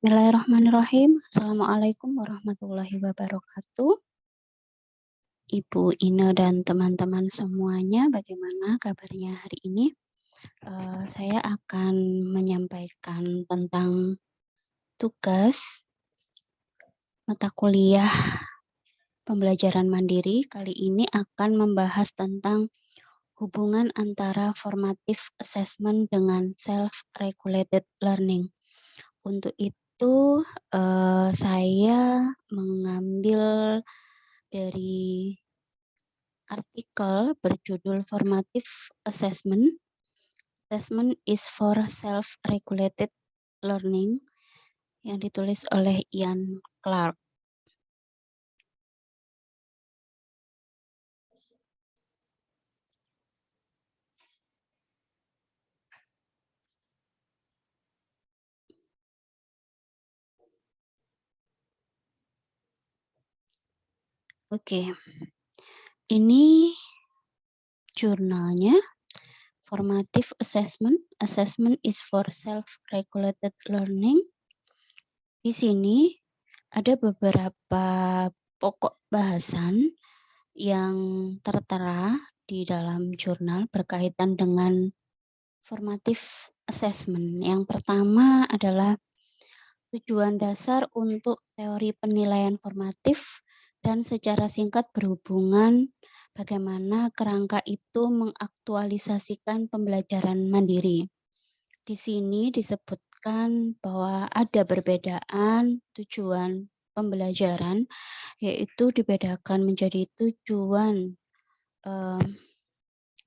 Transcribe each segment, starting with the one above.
Bismillahirrahmanirrahim. Assalamualaikum warahmatullahi wabarakatuh. Ibu Ine dan teman-teman semuanya, bagaimana kabarnya hari ini? Saya akan menyampaikan tentang tugas mata kuliah pembelajaran mandiri. Kali ini akan membahas tentang hubungan antara formative assessment dengan self-regulated learning. Untuk itu, saya mengambil dari artikel berjudul Formative Assessment. Assessment is for Self-Regulated Learning yang ditulis oleh Ian Clark. Oke, ini jurnalnya. Formative Assessment. Assessment is for Self-Regulated Learning. Di sini ada beberapa pokok bahasan yang tertera di dalam jurnal berkaitan dengan formative assessment. Yang pertama adalah tujuan dasar untuk teori penilaian formatif dan secara singkat berhubungan bagaimana kerangka itu mengaktualisasikan pembelajaran mandiri. Di sini disebutkan bahwa ada perbedaan tujuan pembelajaran, yaitu dibedakan menjadi tujuan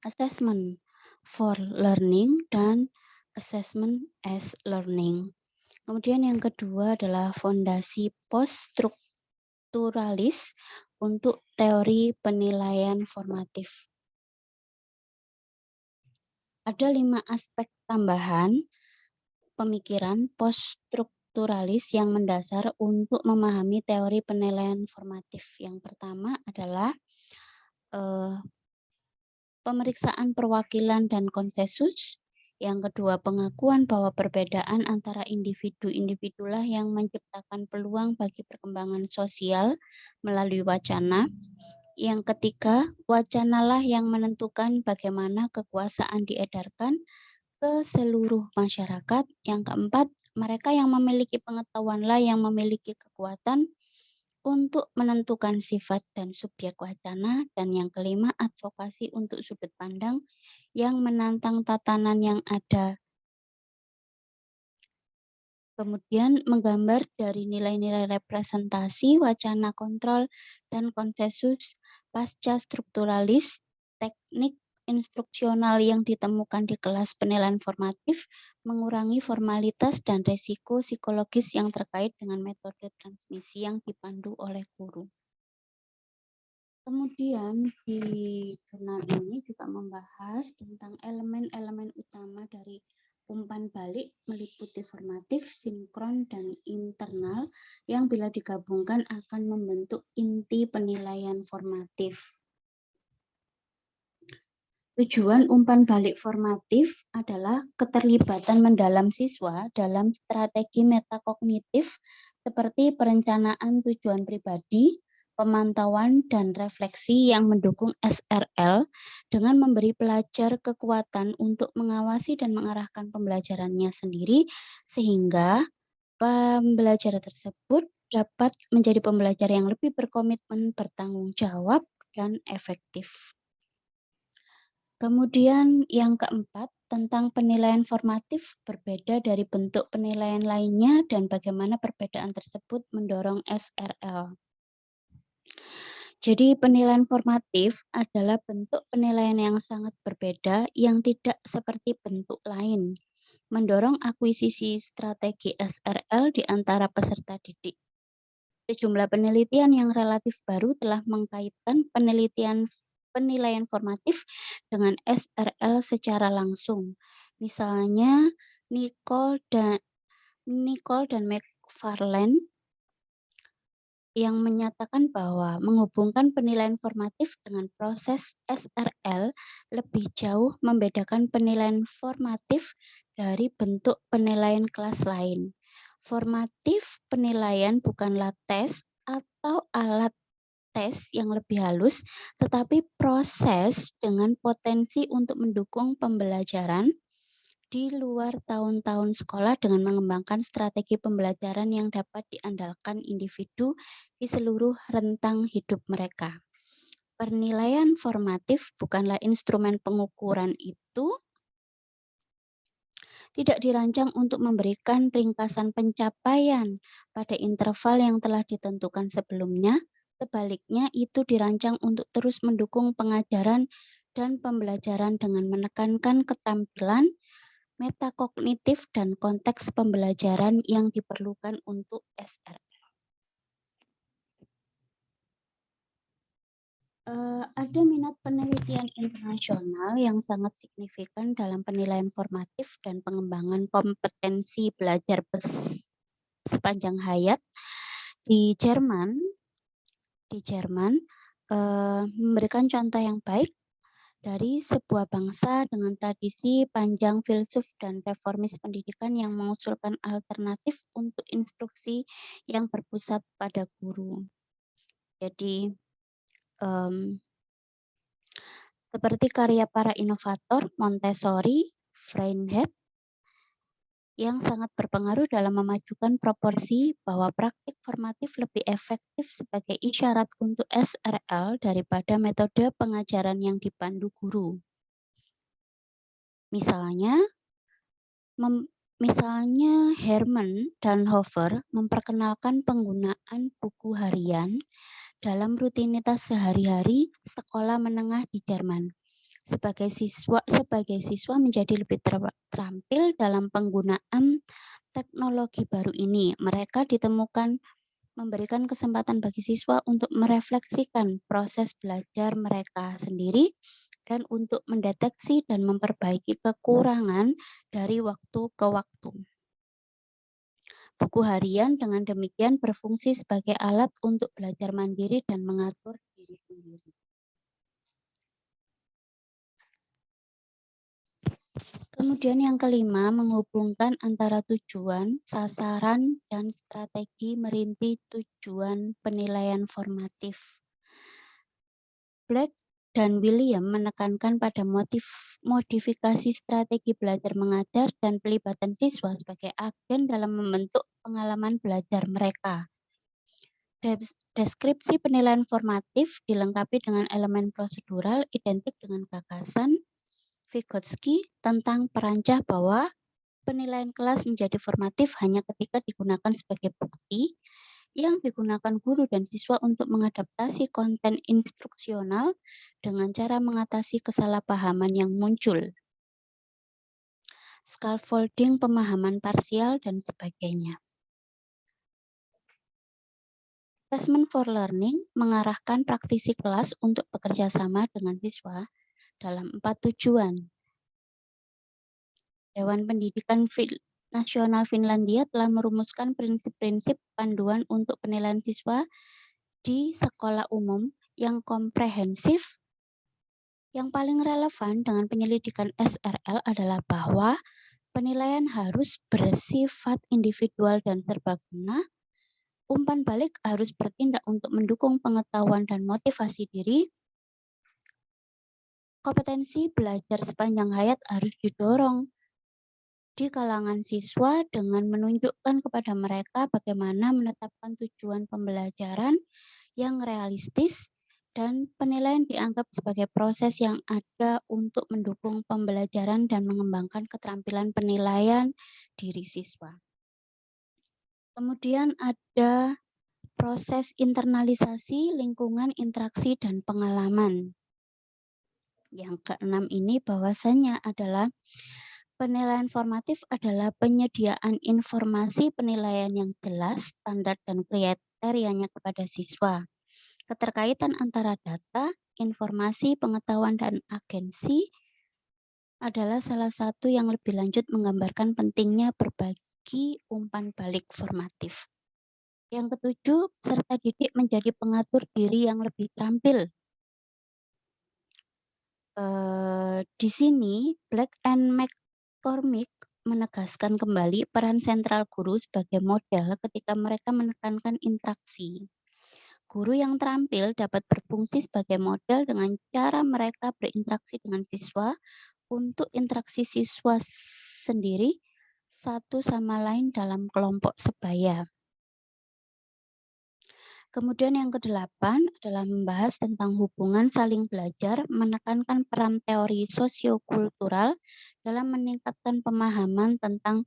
assessment for learning dan assessment as learning. Kemudian yang kedua adalah fondasi poststrukturalis untuk teori penilaian formatif. Ada 5 aspek tambahan pemikiran poststrukturalis yang mendasar untuk memahami teori penilaian formatif. Yang pertama adalah pemeriksaan perwakilan dan konsensus. Yang kedua, pengakuan bahwa perbedaan antara individu-individulah yang menciptakan peluang bagi perkembangan sosial melalui wacana. Yang ketiga, wacanalah yang menentukan bagaimana kekuasaan diedarkan ke seluruh masyarakat. Yang keempat, mereka yang memiliki pengetahuanlah yang memiliki kekuatan untuk menentukan sifat dan subjek wacana. Dan yang kelima, advokasi untuk sudut pandang yang menantang tatanan yang ada. Kemudian menggambar dari nilai-nilai representasi, wacana kontrol, dan konsensus pasca strukturalis, teknik instruksional yang ditemukan di kelas penilaian formatif, mengurangi formalitas dan resiko psikologis yang terkait dengan metode transmisi yang dipandu oleh guru. Kemudian di jurnal ini juga membahas tentang elemen-elemen utama dari umpan balik meliputi formatif, sinkron, dan internal yang bila digabungkan akan membentuk inti penilaian formatif. Tujuan umpan balik formatif adalah keterlibatan mendalam siswa dalam strategi metakognitif seperti perencanaan tujuan pribadi, pemantauan, dan refleksi yang mendukung SRL dengan memberi pelajar kekuatan untuk mengawasi dan mengarahkan pembelajarannya sendiri sehingga pembelajaran tersebut dapat menjadi pembelajar yang lebih berkomitmen, bertanggung jawab, dan efektif. Kemudian yang keempat, tentang penilaian formatif berbeda dari bentuk penilaian lainnya dan bagaimana perbedaan tersebut mendorong SRL. Jadi penilaian formatif adalah bentuk penilaian yang sangat berbeda yang tidak seperti bentuk lain, mendorong akuisisi strategi SRL di antara peserta didik. Sejumlah penelitian yang relatif baru telah mengkaitkan penilaian formatif dengan SRL secara langsung. Misalnya Nicole dan McFarlane yang menyatakan bahwa menghubungkan penilaian formatif dengan proses SRL lebih jauh membedakan penilaian formatif dari bentuk penilaian kelas lain. Formatif penilaian bukanlah tes atau alat tes yang lebih halus, tetapi proses dengan potensi untuk mendukung pembelajaran di luar tahun-tahun sekolah dengan mengembangkan strategi pembelajaran yang dapat diandalkan individu di seluruh rentang hidup mereka. Penilaian formatif bukanlah instrumen pengukuran itu tidak dirancang untuk memberikan ringkasan pencapaian pada interval yang telah ditentukan sebelumnya. Sebaliknya, itu dirancang untuk terus mendukung pengajaran dan pembelajaran dengan menekankan keterampilan metakognitif dan konteks pembelajaran yang diperlukan untuk SR. Ada minat penelitian internasional yang sangat signifikan dalam penilaian formatif dan pengembangan kompetensi belajar sepanjang hayat di Jerman. Memberikan contoh yang baik dari sebuah bangsa dengan tradisi panjang filsuf dan reformis pendidikan yang mengusulkan alternatif untuk instruksi yang berpusat pada guru. Jadi, seperti karya para inovator Montessori, Freinet, yang sangat berpengaruh dalam memajukan proporsi bahwa praktik formatif lebih efektif sebagai isyarat untuk SRL daripada metode pengajaran yang dipandu guru. Misalnya Herman dan Hofer memperkenalkan penggunaan buku harian dalam rutinitas sehari-hari sekolah menengah di Jerman. Sebagai siswa menjadi lebih terampil dalam penggunaan teknologi baru ini. Mereka ditemukan memberikan kesempatan bagi siswa untuk merefleksikan proses belajar mereka sendiri dan untuk mendeteksi dan memperbaiki kekurangan dari waktu ke waktu. Buku harian dengan demikian berfungsi sebagai alat untuk belajar mandiri dan mengatur diri sendiri. Kemudian yang kelima, menghubungkan antara tujuan, sasaran, dan strategi merinci tujuan penilaian formatif. Black dan William menekankan pada modifikasi strategi belajar mengajar dan pelibatan siswa sebagai agen dalam membentuk pengalaman belajar mereka. Deskripsi penilaian formatif dilengkapi dengan elemen prosedural identik dengan gagasan Vygotsky tentang perancah bahwa penilaian kelas menjadi formatif hanya ketika digunakan sebagai bukti yang digunakan guru dan siswa untuk mengadaptasi konten instruksional dengan cara mengatasi kesalahpahaman yang muncul, scaffolding pemahaman parsial, dan sebagainya. Assessment for Learning mengarahkan praktisi kelas untuk bekerja sama dengan siswa dalam 4 tujuan. Dewan Pendidikan Nasional Finlandia telah merumuskan prinsip-prinsip panduan untuk penilaian siswa di sekolah umum yang komprehensif. Yang paling relevan dengan penyelidikan SRL adalah bahwa penilaian harus bersifat individual dan serbaguna. Umpan balik harus bertindak untuk mendukung pengetahuan dan motivasi diri. Kompetensi belajar sepanjang hayat harus didorong di kalangan siswa dengan menunjukkan kepada mereka bagaimana menetapkan tujuan pembelajaran yang realistis dan penilaian dianggap sebagai proses yang ada untuk mendukung pembelajaran dan mengembangkan keterampilan penilaian diri siswa. Kemudian ada proses internalisasi lingkungan, interaksi, dan pengalaman. Yang keenam ini bahwasannya adalah penilaian formatif adalah penyediaan informasi penilaian yang jelas, standar, dan kriterianya kepada siswa. Keterkaitan antara data, informasi, pengetahuan, dan agensi adalah salah satu yang lebih lanjut menggambarkan pentingnya berbagi umpan balik formatif. Yang ketujuh, peserta didik menjadi pengatur diri yang lebih terampil. Di sini, Black and McCormick menegaskan kembali peran sentral guru sebagai model ketika mereka menekankan interaksi. Guru yang terampil dapat berfungsi sebagai model dengan cara mereka berinteraksi dengan siswa untuk interaksi siswa sendiri satu sama lain dalam kelompok sebaya. Kemudian yang kedelapan adalah membahas tentang hubungan saling belajar, menekankan peran teori sosiokultural dalam meningkatkan pemahaman tentang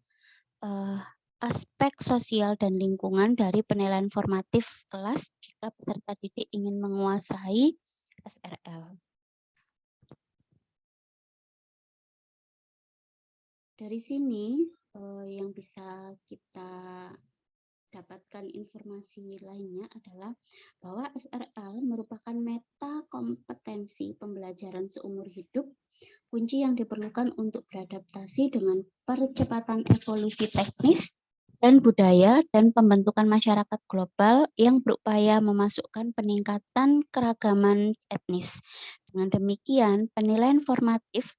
aspek sosial dan lingkungan dari penilaian formatif kelas jika peserta didik ingin menguasai SRL. Dari sini yang bisa kita dapatkan informasi lainnya adalah bahwa SRL merupakan meta kompetensi pembelajaran seumur hidup, kunci yang diperlukan untuk beradaptasi dengan percepatan evolusi teknis dan budaya dan pembentukan masyarakat global yang berupaya memasukkan peningkatan keragaman etnis. Dengan demikian, penilaian formatif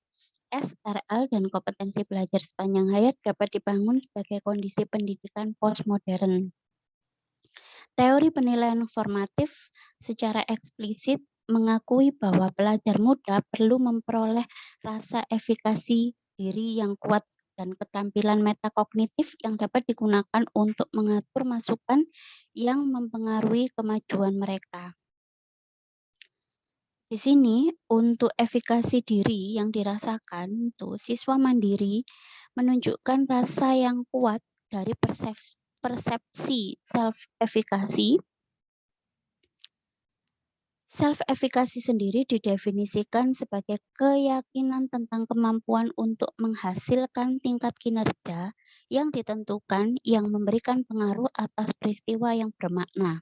SRL dan kompetensi belajar sepanjang hayat dapat dibangun sebagai kondisi pendidikan postmodern. Teori penilaian formatif secara eksplisit mengakui bahwa pelajar muda perlu memperoleh rasa efikasi diri yang kuat dan keterampilan metakognitif yang dapat digunakan untuk mengatur masukan yang mempengaruhi kemajuan mereka. Di sini, untuk efikasi diri yang dirasakan, siswa mandiri menunjukkan rasa yang kuat dari persepsi self-efikasi. Self-efikasi sendiri didefinisikan sebagai keyakinan tentang kemampuan untuk menghasilkan tingkat kinerja yang ditentukan yang memberikan pengaruh atas peristiwa yang bermakna.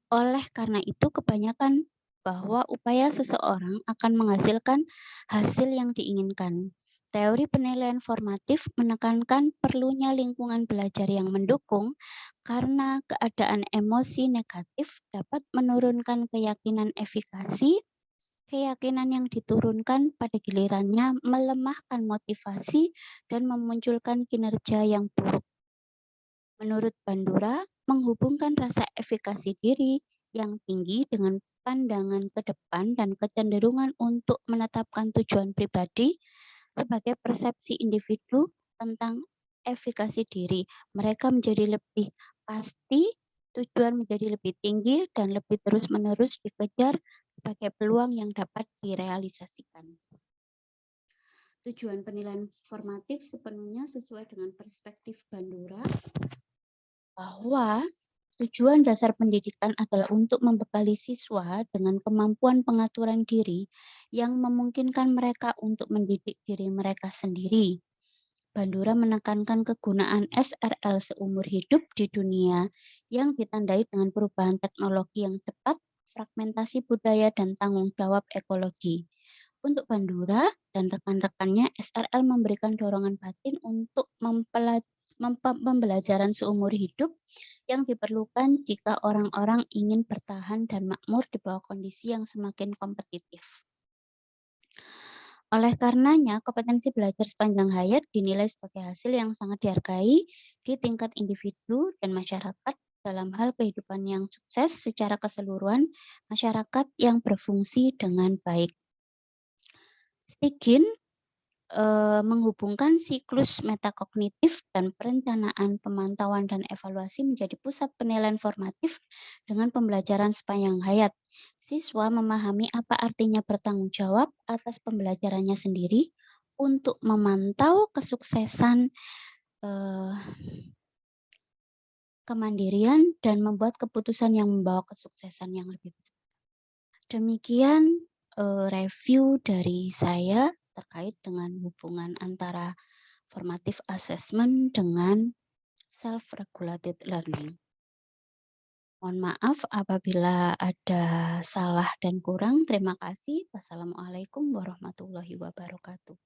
Oleh karena itu, kebanyakan bahwa upaya seseorang akan menghasilkan hasil yang diinginkan. Teori penilaian formatif menekankan perlunya lingkungan belajar yang mendukung karena keadaan emosi negatif dapat menurunkan keyakinan efikasi. Keyakinan yang diturunkan pada gilirannya melemahkan motivasi dan memunculkan kinerja yang buruk. Menurut Bandura, menghubungkan rasa efikasi diri yang tinggi dengan pandangan ke depan dan kecenderungan untuk menetapkan tujuan pribadi sebagai persepsi individu tentang efikasi diri. Mereka menjadi lebih pasti, tujuan menjadi lebih tinggi dan lebih terus-menerus dikejar sebagai peluang yang dapat direalisasikan. Tujuan penilaian formatif sepenuhnya sesuai dengan perspektif Bandura bahwa tujuan dasar pendidikan adalah untuk membekali siswa dengan kemampuan pengaturan diri yang memungkinkan mereka untuk mendidik diri mereka sendiri. Bandura menekankan kegunaan SRL seumur hidup di dunia yang ditandai dengan perubahan teknologi yang cepat, fragmentasi budaya, dan tanggung jawab ekologi. Untuk Bandura dan rekan-rekannya, SRL memberikan dorongan batin untuk pembelajaran seumur hidup yang diperlukan jika orang-orang ingin bertahan dan makmur di bawah kondisi yang semakin kompetitif. Oleh karenanya, kompetensi belajar sepanjang hayat dinilai sebagai hasil yang sangat dihargai di tingkat individu dan masyarakat dalam hal kehidupan yang sukses secara keseluruhan, masyarakat yang berfungsi dengan baik. Stigin menghubungkan siklus metakognitif dan perencanaan pemantauan dan evaluasi menjadi pusat penilaian formatif dengan pembelajaran sepanjang hayat. Siswa memahami apa artinya bertanggung jawab atas pembelajarannya sendiri untuk memantau kesuksesan kemandirian dan membuat keputusan yang membawa kesuksesan yang lebih besar. Demikian review dari saya terkait dengan hubungan antara formative assessment dengan self-regulated learning. Mohon maaf apabila ada salah dan kurang. Terima kasih. Wassalamualaikum warahmatullahi wabarakatuh.